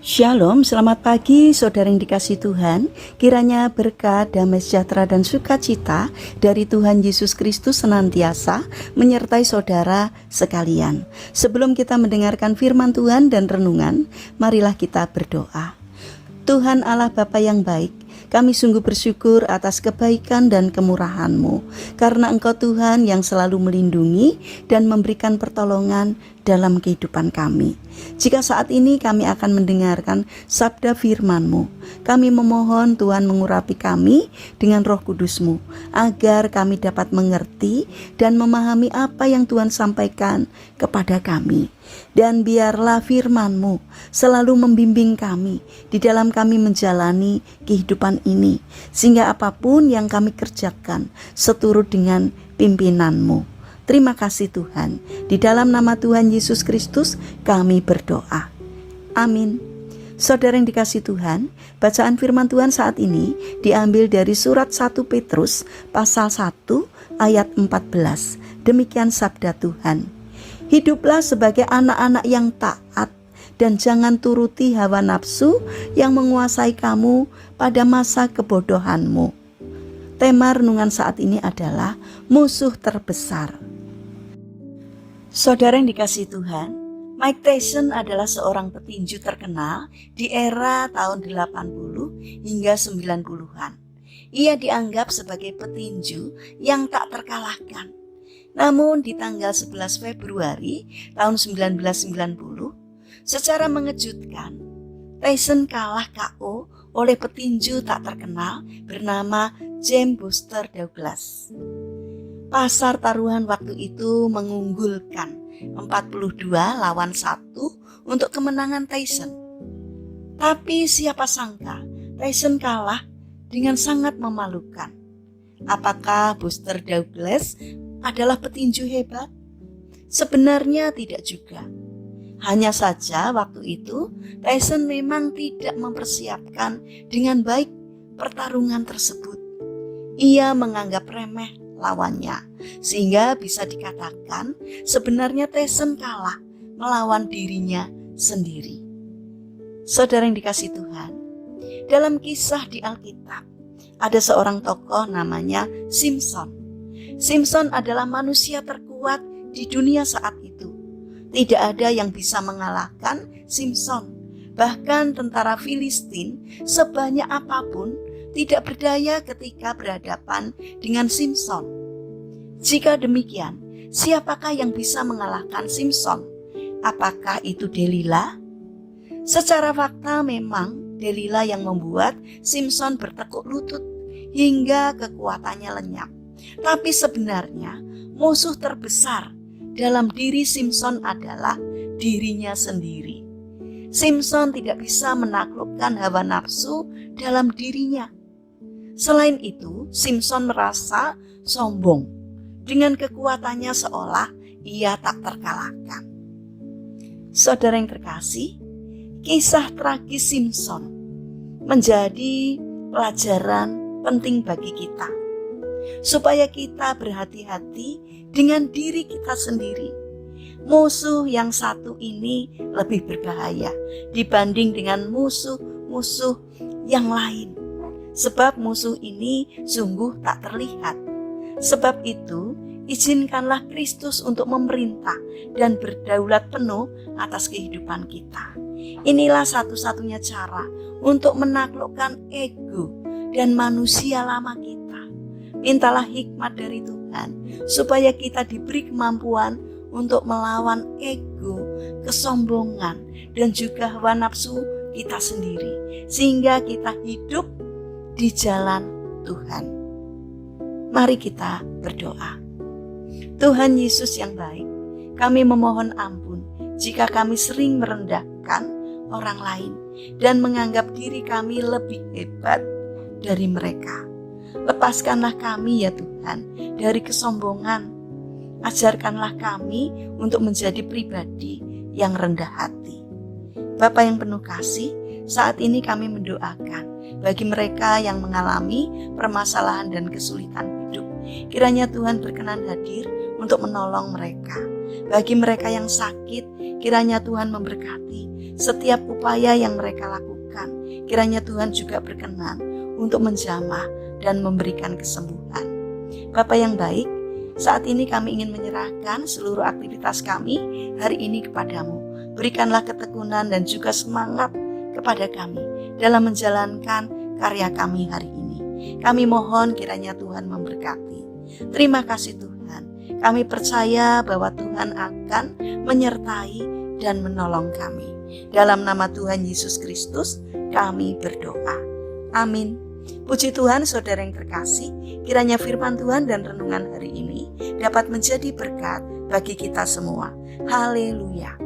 Shalom, selamat pagi saudara yang dikasihi Tuhan. Kiranya berkat, damai sejahtera dan sukacita dari Tuhan Yesus Kristus senantiasa menyertai saudara sekalian. Sebelum kita mendengarkan firman Tuhan dan renungan, marilah kita berdoa. Tuhan Allah Bapa yang baik, kami sungguh bersyukur atas kebaikan dan kemurahan-Mu, karena Engkau Tuhan yang selalu melindungi dan memberikan pertolongan dalam kehidupan kami. Jika saat ini kami akan mendengarkan sabda firman-Mu, kami memohon Tuhan mengurapi kami dengan Roh Kudus-Mu, agar kami dapat mengerti dan memahami apa yang Tuhan sampaikan kepada kami. Dan biarlah firman-Mu selalu membimbing kami di dalam kami menjalani kehidupan ini, sehingga apapun yang kami kerjakan seturut dengan pimpinan-Mu. Terima kasih Tuhan. Di dalam nama Tuhan Yesus Kristus kami berdoa. Amin. Saudara yang dikasihi Tuhan, bacaan firman Tuhan saat ini diambil dari surat 1 Petrus pasal 1 ayat 14. Demikian sabda Tuhan. Hiduplah sebagai anak-anak yang taat dan jangan turuti hawa nafsu yang menguasai kamu pada masa kebodohanmu. Tema renungan saat ini adalah musuh terbesar. Saudara yang dikasihi Tuhan, Mike Tyson adalah seorang petinju terkenal di era tahun 80 hingga 90-an. Ia dianggap sebagai petinju yang tak terkalahkan. Namun di tanggal 11 Februari tahun 1990, secara mengejutkan, Tyson kalah KO oleh petinju tak terkenal bernama James Buster Douglas. Pasar taruhan waktu itu mengunggulkan 42 lawan 1 untuk kemenangan Tyson. Tapi siapa sangka Tyson kalah dengan sangat memalukan. Apakah Buster Douglas adalah petinju hebat? Sebenarnya tidak juga. Hanya saja waktu itu Tyson memang tidak mempersiapkan dengan baik pertarungan tersebut. Ia menganggap remeh lawannya, sehingga bisa dikatakan sebenarnya Tyson kalah melawan dirinya sendiri. Saudara yang dikasihi Tuhan, dalam kisah di Alkitab ada seorang tokoh namanya Simpson. Simpson adalah manusia terkuat di dunia saat itu. Tidak ada yang bisa mengalahkan Simpson. Bahkan tentara Filistin sebanyak apapun tidak berdaya ketika berhadapan dengan Simpson. Jika demikian, siapakah yang bisa mengalahkan Simpson? Apakah itu Delila? Secara fakta memang Delila yang membuat Simpson bertekuk lutut hingga kekuatannya lenyap. Tapi sebenarnya musuh terbesar dalam diri Simpson adalah dirinya sendiri. Simpson tidak bisa menaklukkan hawa nafsu dalam dirinya. Selain itu, Simpson merasa sombong dengan kekuatannya seolah ia tak terkalahkan. Saudara yang terkasih, kisah tragis Simpson menjadi pelajaran penting bagi kita, supaya kita berhati-hati dengan diri kita sendiri. Musuh yang satu ini lebih berbahaya dibanding dengan musuh-musuh yang lain. Sebab musuh ini sungguh tak terlihat. Sebab itu, izinkanlah Kristus untuk memerintah dan berdaulat penuh atas kehidupan kita. Inilah satu-satunya cara untuk menaklukkan ego dan manusia lama kita. Mintalah hikmat dari Tuhan, supaya kita diberi kemampuan untuk melawan ego, kesombongan, dan juga hawa nafsu kita sendiri, sehingga kita hidup di jalan Tuhan. Mari kita berdoa. Tuhan Yesus yang baik, kami memohon ampun jika kami sering merendahkan orang lain dan menganggap diri kami lebih hebat dari mereka. Lepaskanlah kami ya Tuhan dari kesombongan. Ajarkanlah kami untuk menjadi pribadi yang rendah hati. Bapa yang penuh kasih, saat ini kami mendoakan bagi mereka yang mengalami permasalahan dan kesulitan hidup. Kiranya Tuhan berkenan hadir untuk menolong mereka. Bagi mereka yang sakit, Kiranya Tuhan memberkati setiap upaya yang mereka lakukan. Kiranya Tuhan juga berkenan untuk menjamah dan memberikan kesembuhan. Bapa yang baik, saat ini kami ingin menyerahkan seluruh aktivitas kami hari ini kepadamu. Berikanlah ketekunan dan juga semangat kepada kami dalam menjalankan karya kami hari ini. Kami mohon kiranya Tuhan memberkati. Terima kasih Tuhan. Kami percaya bahwa Tuhan akan menyertai dan menolong kami. Dalam nama Tuhan Yesus Kristus kami berdoa. Amin. Puji Tuhan, saudara yang terkasih, kiranya firman Tuhan dan renungan hari ini dapat menjadi berkat bagi kita semua. Haleluya.